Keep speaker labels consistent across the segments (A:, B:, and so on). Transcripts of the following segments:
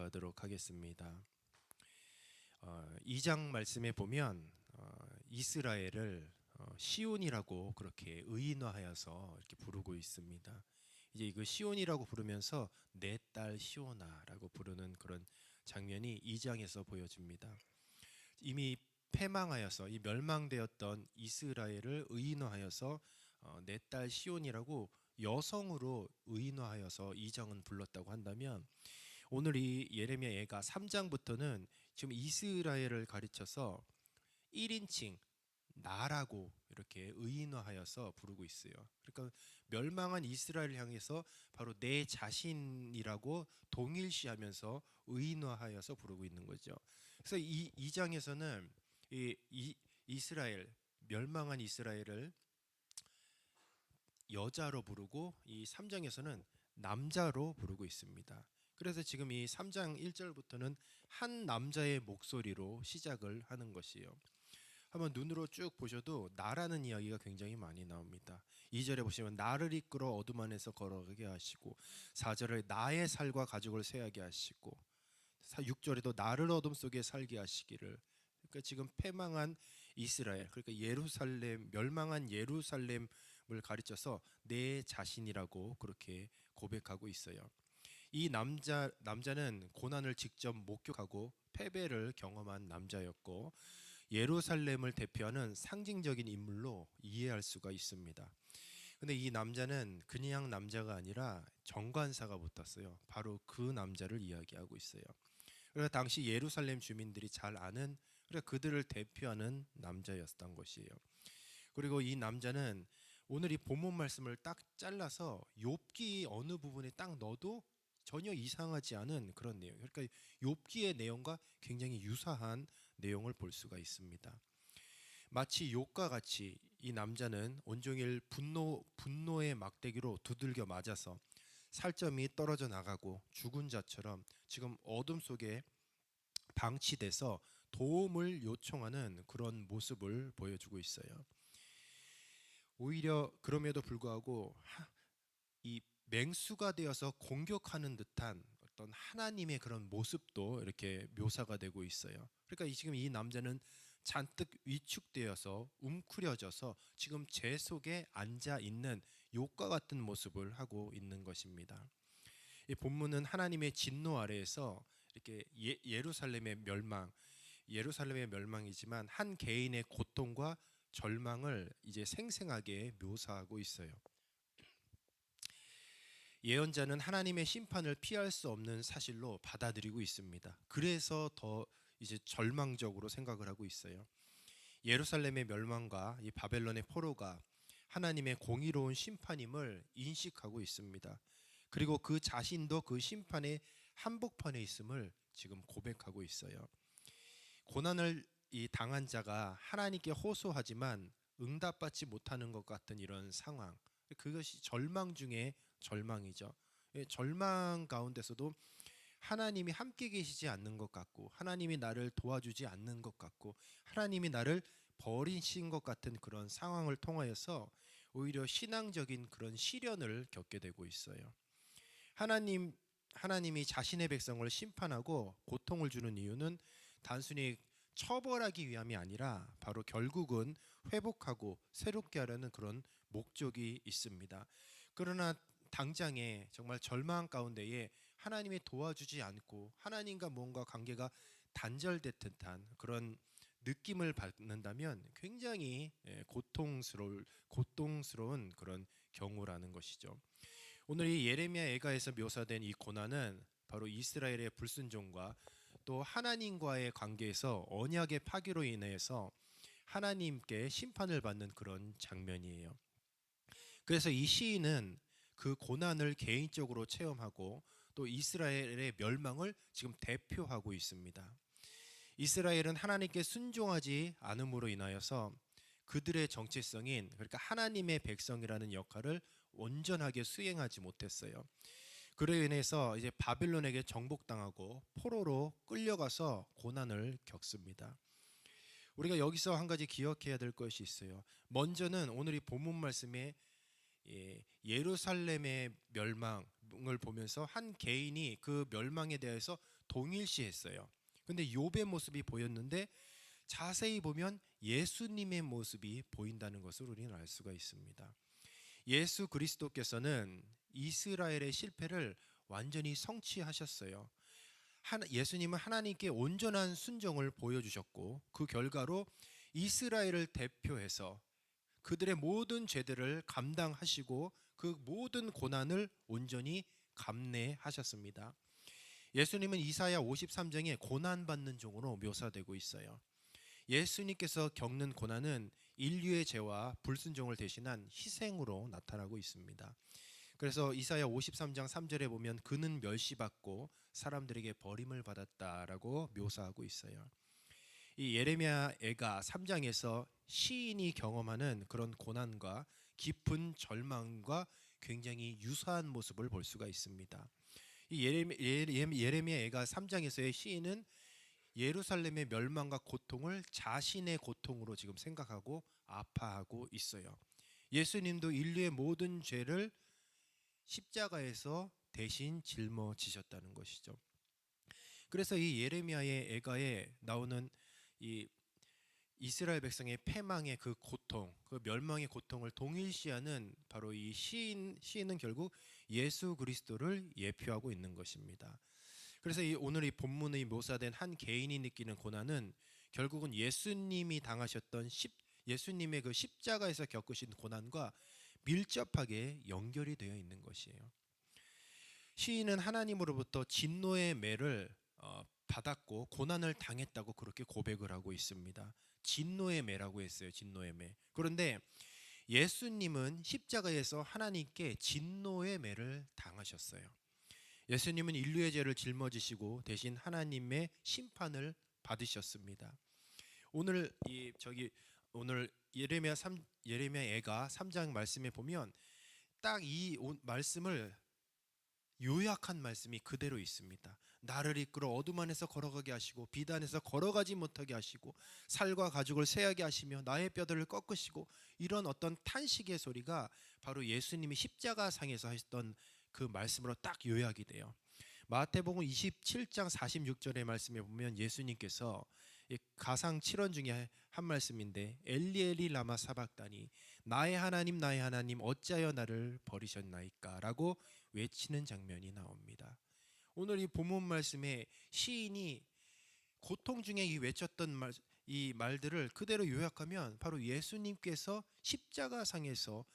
A: 기도하도록 하겠습니다. 2장 말씀에 보면 이스라엘을 시온이라고 그렇게 의인화하여서 이렇게 부르고 있습니다. 이제 그 시온이라고 부르면서 내 딸 시온아라고 부르는 그런 장면이 2장에서 보여집니다. 이미 패망하여서 이 멸망되었던 이스라엘을 의인화하여서 내 딸 시온이라고 여성으로 의인화하여서 2장은 불렀다고 한다면, 오늘 이 예레미야 예가 3장부터는 지금 이스라엘을 가르쳐서 1인칭 나라고 이렇게 의인화하여서 부르고 있어요. 그러니까 멸망한 이스라엘을 향해서 바로 내 자신이라고 동일시하면서 의인화하여서 부르고 있는 거죠. 그래서 이 2장에서는 이스라엘, 멸망한 이스라엘을 여자로 부르고, 이 3장에서는 남자로 부르고 있습니다. 그래서 지금 이 3장 1절부터는 한 남자의 목소리로 시작을 하는 것이에요. 한번 눈으로 쭉 보셔도 나라는 이야기가 굉장히 많이 나옵니다. 2절에 보시면 나를 이끌어 어둠 안에서 걸어가게 하시고, 4절에 나의 살과 가족을 쇠하게 하시고, 6절에도 나를 어둠 속에 살게 하시기를. 그러니까 지금 패망한 이스라엘, 그러니까 예루살렘, 멸망한 예루살렘을 가르쳐서 내 자신이라고 그렇게 고백하고 있어요. 이 남자는 고난을 직접 목격하고 패배를 경험한 남자였고, 예루살렘을 대표하는 상징적인 인물로 이해할 수가 있습니다. 근데 이 남자는 그냥 남자가 아니라 정관사가 붙었어요. 바로 그 남자를 이야기하고 있어요. 그래서 당시 예루살렘 주민들이 잘 아는, 그러니까 그들을 대표하는 남자였던 것이에요. 그리고 이 남자는 오늘 이 본문 말씀을 딱 잘라서 욥기 어느 부분에 딱 넣어도 전혀 이상하지 않은 그런 내용. 그러니까 욥기의 내용과 굉장히 유사한 내용을 볼 수가 있습니다. 마치 욥과 같이 이 남자는 온종일 분노의 막대기로 두들겨 맞아서 살점이 떨어져 나가고 죽은 자처럼 지금 어둠 속에 방치돼서 도움을 요청하는 그런 모습을 보여주고 있어요. 오히려 그럼에도 불구하고 이 맹수가 되어서 공격하는 듯한 어떤 하나님의 그런 모습도 이렇게 묘사가 되고 있어요. 그러니까 지금 이 남자는 잔뜩 위축되어서 웅크려져서 지금 제 속에 앉아 있는 욥과 같은 모습을 하고 있는 것입니다. 이 본문은 하나님의 진노 아래에서 이렇게 예루살렘의 멸망이지만 한 개인의 고통과 절망을 이제 생생하게 묘사하고 있어요. 예언자는 하나님의 심판을 피할 수 없는 사실로 받아들이고 있습니다. 그래서 더 이제 절망적으로 생각을 하고 있어요. 예루살렘의 멸망과 이 바벨론의 포로가 하나님의 공의로운 심판임을 인식하고 있습니다. 그리고 그 자신도 그 심판의 한복판에 있음을 지금 고백하고 있어요. 고난을 당한 자가 하나님께 호소하지만 응답받지 못하는 것 같은 이런 상황, 그것이 절망 중에 절망이죠. 절망 가운데서도 하나님이 함께 계시지 않는 것 같고, 하나님이 나를 도와주지 않는 것 같고, 하나님이 나를 버리신 것 같은 그런 상황을 통하여서 오히려 신앙적인 그런 시련을 겪게 되고 있어요. 하나님이 자신의 백성을 심판하고 고통을 주는 이유는 단순히 처벌하기 위함이 아니라 바로 결국은 회복하고 새롭게 하려는 그런 목적이 있습니다. 그러나 당장에 정말 절망 가운데에 하나님이 도와주지 않고 하나님과 뭔가 관계가 단절된 듯한 그런 느낌을 받는다면 굉장히 고통스러운 그런 경우라는 것이죠. 오늘 이 예레미야 예가에서 묘사된 이 고난은 바로 이스라엘의 불순종과 또 하나님과의 관계에서 언약의 파괴로 인해서 하나님께 심판을 받는 그런 장면이에요. 그래서 이 시인은 그 고난을 개인적으로 체험하고 또 이스라엘의 멸망을 지금 대표하고 있습니다. 이스라엘은 하나님께 순종하지 않음으로 인하여서 그들의 정체성인, 그러니까 하나님의 백성이라는 역할을 온전하게 수행하지 못했어요. 그로 인해서 이제 바빌론에게 정복당하고 포로로 끌려가서 고난을 겪습니다. 우리가 여기서 한 가지 기억해야 될 것이 있어요. 먼저는 오늘 이 본문 말씀에 예루살렘의 멸망을 보면서 한 개인이 그 멸망에 대해서 동일시했어요. 근데 욥의 모습이 보였는데 자세히 보면 예수님의 모습이 보인다는 것을 우리는 알 수가 있습니다. 예수 그리스도께서는 이스라엘의 실패를 완전히 성취하셨어요. 예수님은 하나님께 온전한 순종을 보여주셨고 그 결과로 이스라엘을 대표해서 그들의 모든 죄들을 감당하시고 그 모든 고난을 온전히 감내하셨습니다. 예수님은 이사야 53장에 고난받는 종으로 묘사되고 있어요. 예수님께서 겪는 고난은 인류의 죄와 불순종을 대신한 희생으로 나타나고 있습니다. 그래서 이사야 53장 3절에 보면 그는 멸시받고 사람들에게 버림을 받았다라고 묘사하고 있어요. 이 예레미야 애가 3장에서 시인이 경험하는 그런 고난과 깊은 절망과 굉장히 유사한 모습을 볼 수가 있습니다. 이 예레미야 애가 3장에서의 시인은 예루살렘의 멸망과 고통을 자신의 고통으로 지금 생각하고 아파하고 있어요. 예수님도 인류의 모든 죄를 십자가에서 대신 짊어지셨다는 것이죠. 그래서 이 예레미야의 애가에 나오는 이 이스라엘 백성의 패망의 그 고통, 그 멸망의 고통을 동일시하는 바로 이 시인은 결국 예수 그리스도를 예표하고 있는 것입니다. 그래서 오늘 이 본문의 묘사된 한 개인이 느끼는 고난은 결국은 예수님이 당하셨던 예수님의 그 십자가에서 겪으신 고난과 밀접하게 연결이 되어 있는 것이에요. 시인은 하나님으로부터 진노의 매를 받았고 고난을 당했다고 그렇게 고백을 하고 있습니다. 진노의 매라고 했어요. 진노의 매. 그런데 예수님은 십자가에서 하나님께 진노의 매를 당하셨어요. 예수님은 인류의 죄를 짊어지시고 대신 하나님의 심판을 받으셨습니다. 오늘 오늘 예레미야 애가 3장 말씀에 보면 딱 이 말씀을 요약한 말씀이 그대로 있습니다. 나를 이끌어 어둠 안에서 걸어가게 하시고 빛 안에서 걸어가지 못하게 하시고 살과 가죽을 쇠하게 하시며 나의 뼈들을 꺾으시고, 이런 어떤 탄식의 소리가 바로 예수님이 십자가상에서 하셨던 그 말씀으로 딱 요약이 돼요. 마태복음 27장 46절의 말씀에 보면 예수님께서 가상 7원 중에 한 말씀인데 엘리 엘리 라마 사박다니 나의 하나님 어찌하여 나를 버리셨나이까 라고 외치는 장면이 나옵니다. 오늘 이 본문 말씀에 시인이 고통 중에 이 외쳤던 이 말들을 그대로 요약하면 바로 예수님께서 십자가상에서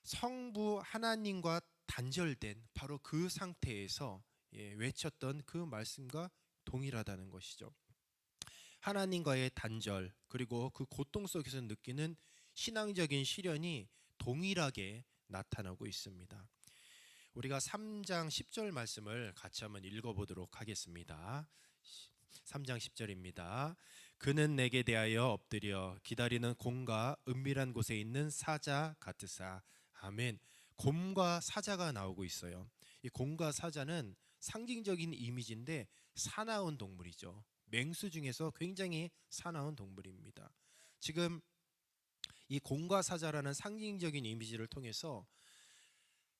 A: 성부 하나님과 단절된 바로 그 상태에서 외쳤던 그 말씀과 동일하다는 것이죠. 하나님과의 단절, 그리고 그 고통 속에서 느끼는 신앙적인 시련이 동일하게 나타나고 있습니다. 우리가 3장 10절 말씀을 같이 한번 읽어보도록 하겠습니다. 3장 10절입니다. 그는 내게 대하여 엎드려 기다리는 곰과 은밀한 곳에 있는 사자 같으사. 아멘. 곰과 사자가 나오고 있어요. 이 곰과 사자는 상징적인 이미지인데 사나운 동물이죠. 맹수 중에서 굉장히 사나운 동물입니다. 지금 이 곰과 사자라는 상징적인 이미지를 통해서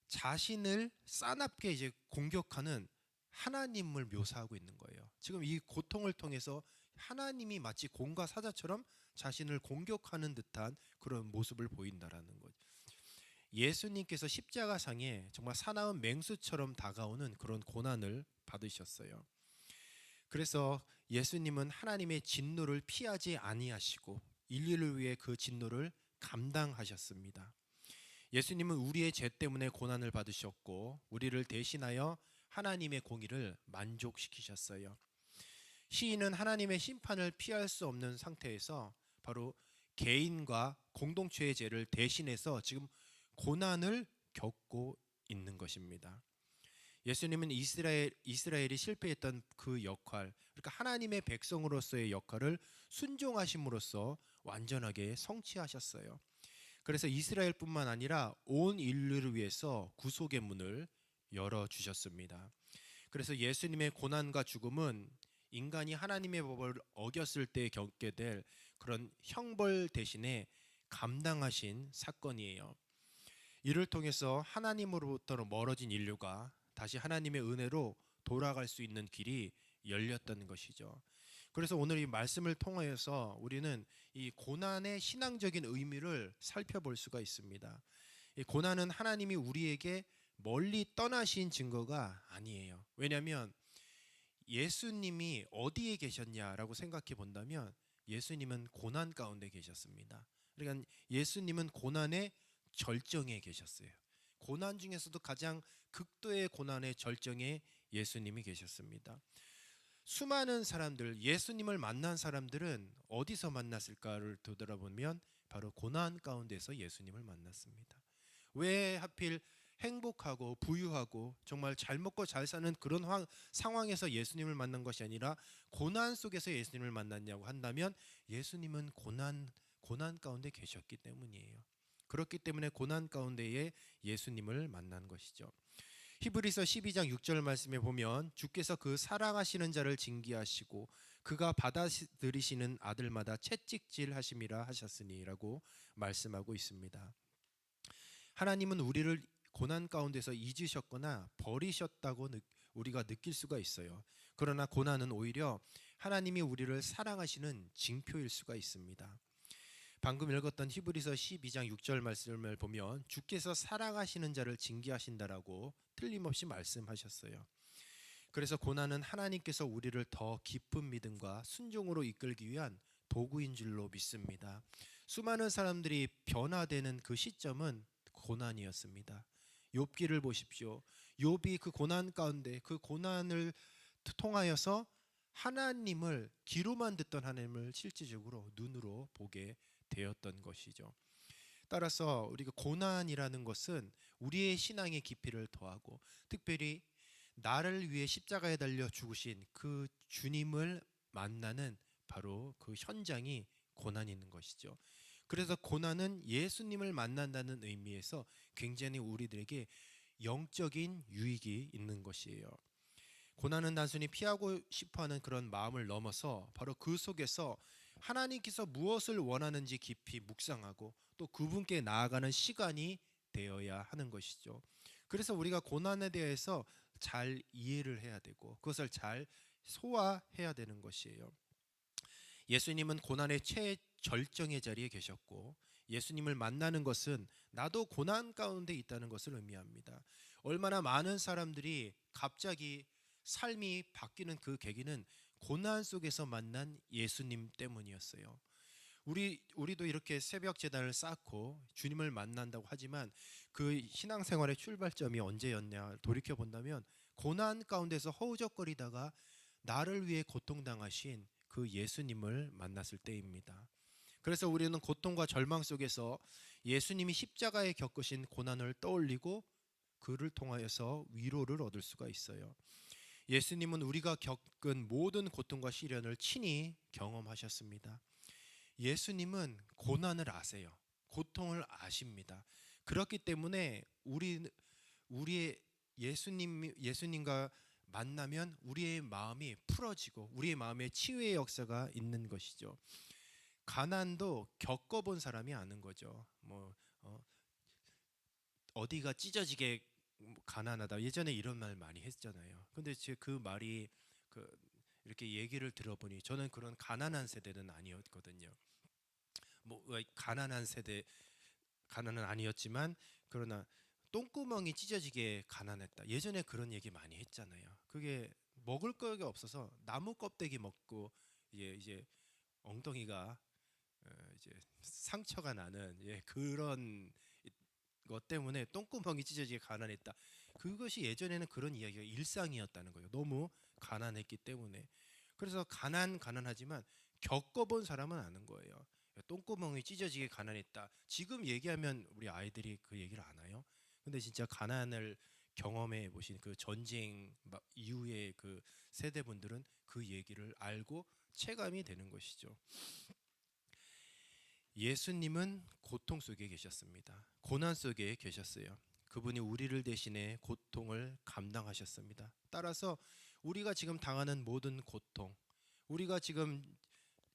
A: 자신을 싸납게 이제 공격하는 하나님을 묘사하고 있는 거예요. 지금 이 고통을 통해서 하나님이 마치 곰과 사자처럼 자신을 공격하는 듯한 그런 모습을 보인다라는 거죠. 예수님께서 십자가상에 정말 사나운 맹수처럼 다가오는 그런 고난을 받으셨어요. 그래서 예수님은 하나님의 진노를 피하지 아니하시고 인류를 위해 그 진노를 감당하셨습니다. 예수님은 우리의 죄 때문에 고난을 받으셨고 우리를 대신하여 하나님의 공의를 만족시키셨어요. 시인은 하나님의 심판을 피할 수 없는 상태에서 바로 개인과 공동체의 죄를 대신해서 지금 고난을 겪고 있는 것입니다. 예수님은 이스라엘이 실패했던 그 역할, 그러니까 하나님의 백성으로서의 역할을 순종하심으로써 완전하게 성취하셨어요. 그래서 이스라엘뿐만 아니라 온 인류를 위해서 구속의 문을 열어주셨습니다. 그래서 예수님의 고난과 죽음은 인간이 하나님의 법을 어겼을 때 겪게 될 그런 형벌 대신에 감당하신 사건이에요. 이를 통해서 하나님으로부터 멀어진 인류가 다시 하나님의 은혜로 돌아갈 수 있는 길이 열렸던 것이죠. 그래서 오늘 이 말씀을 통하여서 우리는 이 고난의 신앙적인 의미를 살펴볼 수가 있습니다. 이 고난은 하나님이 우리에게 멀리 떠나신 증거가 아니에요. 왜냐하면 예수님이 어디에 계셨냐라고 생각해 본다면 예수님은 고난 가운데 계셨습니다. 그러니까 예수님은 고난의 절정에 계셨어요. 고난 중에서도 가장 극도의 고난의 절정에 예수님이 계셨습니다. 수많은 사람들, 예수님을 만난 사람들은 어디서 만났을까를 되돌아보면 바로 고난 가운데서 예수님을 만났습니다. 왜 하필 행복하고 부유하고 정말 잘 먹고 잘 사는 그런 상황에서 예수님을 만난 것이 아니라 고난 속에서 예수님을 만났냐고 한다면 예수님은 고난 가운데 계셨기 때문이에요. 그렇기 때문에 고난 가운데에 예수님을 만난 것이죠. 히브리서 12장 6절 말씀에 보면 주께서 그 사랑하시는 자를 징계하시고 그가 받아들이시는 아들마다 채찍질 하심이라 하셨으니라고 말씀하고 있습니다. 하나님은 우리를 고난 가운데서 잊으셨거나 버리셨다고 우리가 느낄 수가 있어요. 그러나 고난은 오히려 하나님이 우리를 사랑하시는 징표일 수가 있습니다. 방금 읽었던 히브리서 12장 6절 말씀을 보면 주께서 사랑하시는 자를 징계하신다라고 틀림없이 말씀하셨어요. 그래서 고난은 하나님께서 우리를 더 깊은 믿음과 순종으로 이끌기 위한 도구인 줄로 믿습니다. 수많은 사람들이 변화되는 그 시점은 고난이었습니다. 욥기를 보십시오. 욥이 그 고난 가운데 그 고난을 통하여서 하나님을 귀로만 듣던 하나님을 실질적으로 눈으로 보게 되었던 것이죠. 따라서 우리가 고난이라는 것은 우리의 신앙의 깊이를 더하고 특별히 나를 위해 십자가에 달려 죽으신 그 주님을 만나는 바로 그 현장이 고난이 있는 것이죠. 그래서 고난은 예수님을 만난다는 의미에서 굉장히 우리들에게 영적인 유익이 있는 것이에요. 고난은 단순히 피하고 싶어하는 그런 마음을 넘어서 바로 그 속에서 하나님께서 무엇을 원하는지 깊이 묵상하고 또 그분께 나아가는 시간이 되어야 하는 것이죠. 그래서 우리가 고난에 대해서 잘 이해를 해야 되고 그것을 잘 소화해야 되는 것이에요. 예수님은 고난의 최절정의 자리에 계셨고 예수님을 만나는 것은 나도 고난 가운데 있다는 것을 의미합니다. 얼마나 많은 사람들이 갑자기 삶이 바뀌는 그 계기는 고난 속에서 만난 예수님 때문이었어요. 우리도 이렇게 새벽 제단을 쌓고 주님을 만난다고 하지만 그 신앙생활의 출발점이 언제였냐 돌이켜 본다면 고난 가운데서 허우적거리다가 나를 위해 고통당하신 그 예수님을 만났을 때입니다. 그래서 우리는 고통과 절망 속에서 예수님이 십자가에 겪으신 고난을 떠올리고 그를 통하여서 위로를 얻을 수가 있어요. 예수님은 우리가 겪은 모든 고통과 시련을 친히 경험하셨습니다. 예수님은 고난을 아세요. 고통을 아십니다. 그렇기 때문에 우리의 예수님과 만나면 우리의 마음이 풀어지고 우리의 마음에 치유의 역사가 있는 것이죠. 가난도 겪어본 사람이 아는 거죠. 어디가 찢어지게 가난하다. 예전에 이런 말 많이 했잖아요. 근데 그 말이 이렇게 얘기를 들어보니 저는 그런 가난한 세대는 아니었거든요. 가난한 세대 가난은 아니었지만 그러나 똥구멍이 찢어지게 가난했다. 예전에 그런 얘기 많이 했잖아요. 그게 먹을 거가 없어서 나무 껍데기 먹고 이제 엉덩이가 이제 상처가 나는 그런 것 때문에 똥구멍이 찢어지게 가난했다. 그것이 예전에는 그런 이야기가 일상이었다는 거예요. 너무 가난했기 때문에. 그래서 가난하지만 겪어본 사람은 아는 거예요. 똥구멍이 찢어지게 가난했다. 지금 얘기하면 우리 아이들이 그 얘기를 안 해요. 근데 진짜 가난을 경험해 보신 그 전쟁 이후의 그 세대분들은 그 얘기를 알고 체감이 되는 것이죠. 예수님은 고통 속에 계셨습니다. 고난 속에 계셨어요. 그분이 우리를 대신해 고통을 감당하셨습니다. 따라서 우리가 지금 당하는 모든 고통, 우리가 지금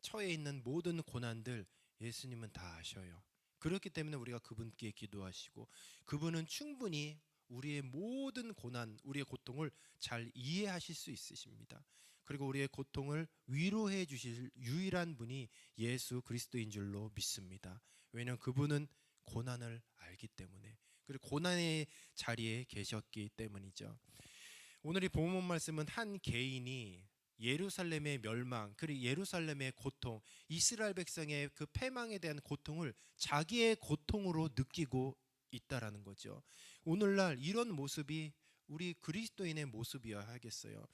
A: 처해 있는 모든 고난들 예수님은 다 아셔요. 그렇기 때문에 우리가 그분께 기도하시고 그분은 충분히 우리의 모든 고난, 우리의 고통을 잘 이해하실 수 있으십니다. 그리고 우리의 고통을 위로해 주실 유일한 분이 예수 그리스도인 줄로 믿습니다. 왜냐하면 그분은 고난을 알기 때문에, 그리고 고난의 자리에 계셨기 때문이죠. 오늘 이 본문 말씀은 한 개인이 예루살렘의 멸망, 그리고 예루살렘의 고통, 이스라엘 백성의 그 패망에 대한 고통을 자기의 고통으로 느끼고 있다라는 거죠. 오늘날 이런 모습이 우리 그리스도인의 모습이어야 하겠어요.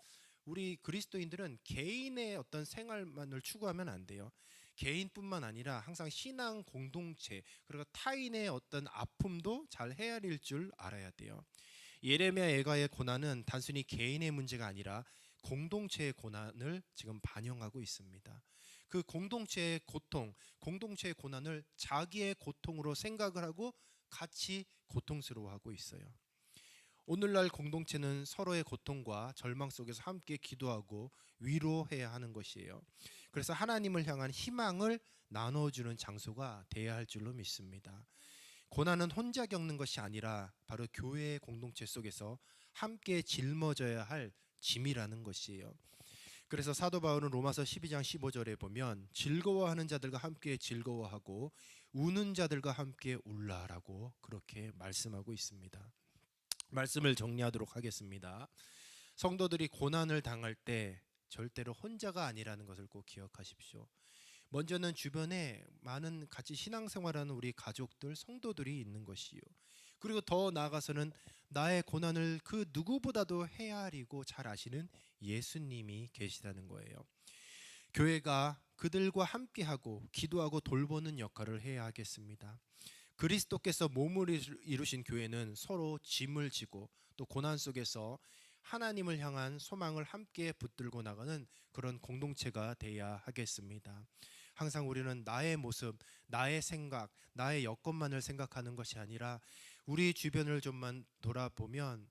A: 우리 그리스도인들은 개인의 어떤 생활만을 추구하면 안 돼요. 개인뿐만 아니라 항상 신앙 공동체, 그리고 타인의 어떤 아픔도 잘 헤아릴 줄 알아야 돼요. 예레미야 애가의 고난은 단순히 개인의 문제가 아니라 공동체의 고난을 지금 반영하고 있습니다. 그 공동체의 고통, 공동체의 고난을 자기의 고통으로 생각을 하고 같이 고통스러워하고 있어요. 오늘날 공동체는 서로의 고통과 절망 속에서 함께 기도하고 위로해야 하는 것이에요. 그래서 하나님을 향한 희망을 나눠주는 장소가 되어야 할 줄로 믿습니다. 고난은 혼자 겪는 것이 아니라 바로 교회의 공동체 속에서 함께 짊어져야 할 짐이라는 것이에요. 그래서 사도 바울은 로마서 12장 15절에 보면 즐거워하는 자들과 함께 즐거워하고 우는 자들과 함께 울라라고 그렇게 말씀하고 있습니다. 말씀을 정리하도록 하겠습니다. 성도들이 고난을 당할 때 절대로 혼자가 아니라는 것을 꼭 기억하십시오. 먼저는 주변에 많은 같이 신앙생활하는 우리 가족들, 성도들이 있는 것이요. 그리고 더 나아가서는 나의 고난을 그 누구보다도 헤아리고 잘 아시는 예수님이 계시다는 거예요. 교회가 그들과 함께하고 기도하고 돌보는 역할을 해야 하겠습니다. 그리스도께서 몸을 이루신 교회는 서로 짐을 지고 또 고난 속에서 하나님을 향한 소망을 함께 붙들고 나가는 그런 공동체가 되어야 하겠습니다. 항상 우리는 나의 모습, 나의 생각, 나의 여건만을 생각하는 것이 아니라 우리 주변을 좀만 돌아보면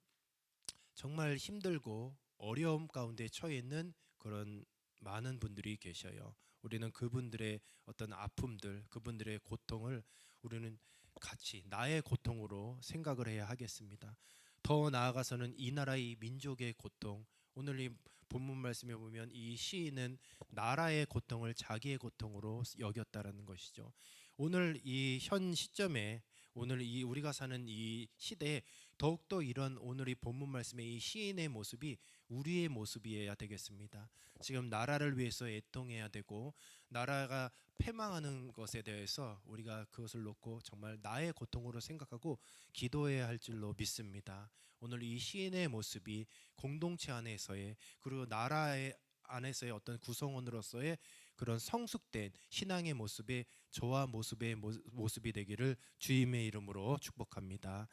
A: 정말 힘들고 어려움 가운데 처해 있는 그런 많은 분들이 계셔요. 우리는 그분들의 어떤 아픔들, 그분들의 고통을 우리는 같이 나의 고통으로 생각을 해야 하겠습니다. 더 나아가서는 이 나라의 민족의 고통, 오늘 이 본문 말씀에 보면 이 시인은 나라의 고통을 자기의 고통으로 여겼다라는 것이죠. 오늘 이 현 시점에, 오늘 이 우리가 사는 이 시대에 더욱더 이런 오늘 이 본문 말씀의 이 시인의 모습이 우리의 모습이어야 되겠습니다. 지금 나라를 위해서 애통해야 되고 나라가 패망하는 것에 대해서 우리가 그것을 놓고 정말 나의 고통으로 생각하고 기도해야 할 줄로 믿습니다. 오늘 이 시인의 모습이 공동체 안에서의, 그리고 나라의 안에서의 어떤 구성원으로서의 그런 성숙된 신앙의 모습에 저와 모습이 되기를 주님의 이름으로 축복합니다.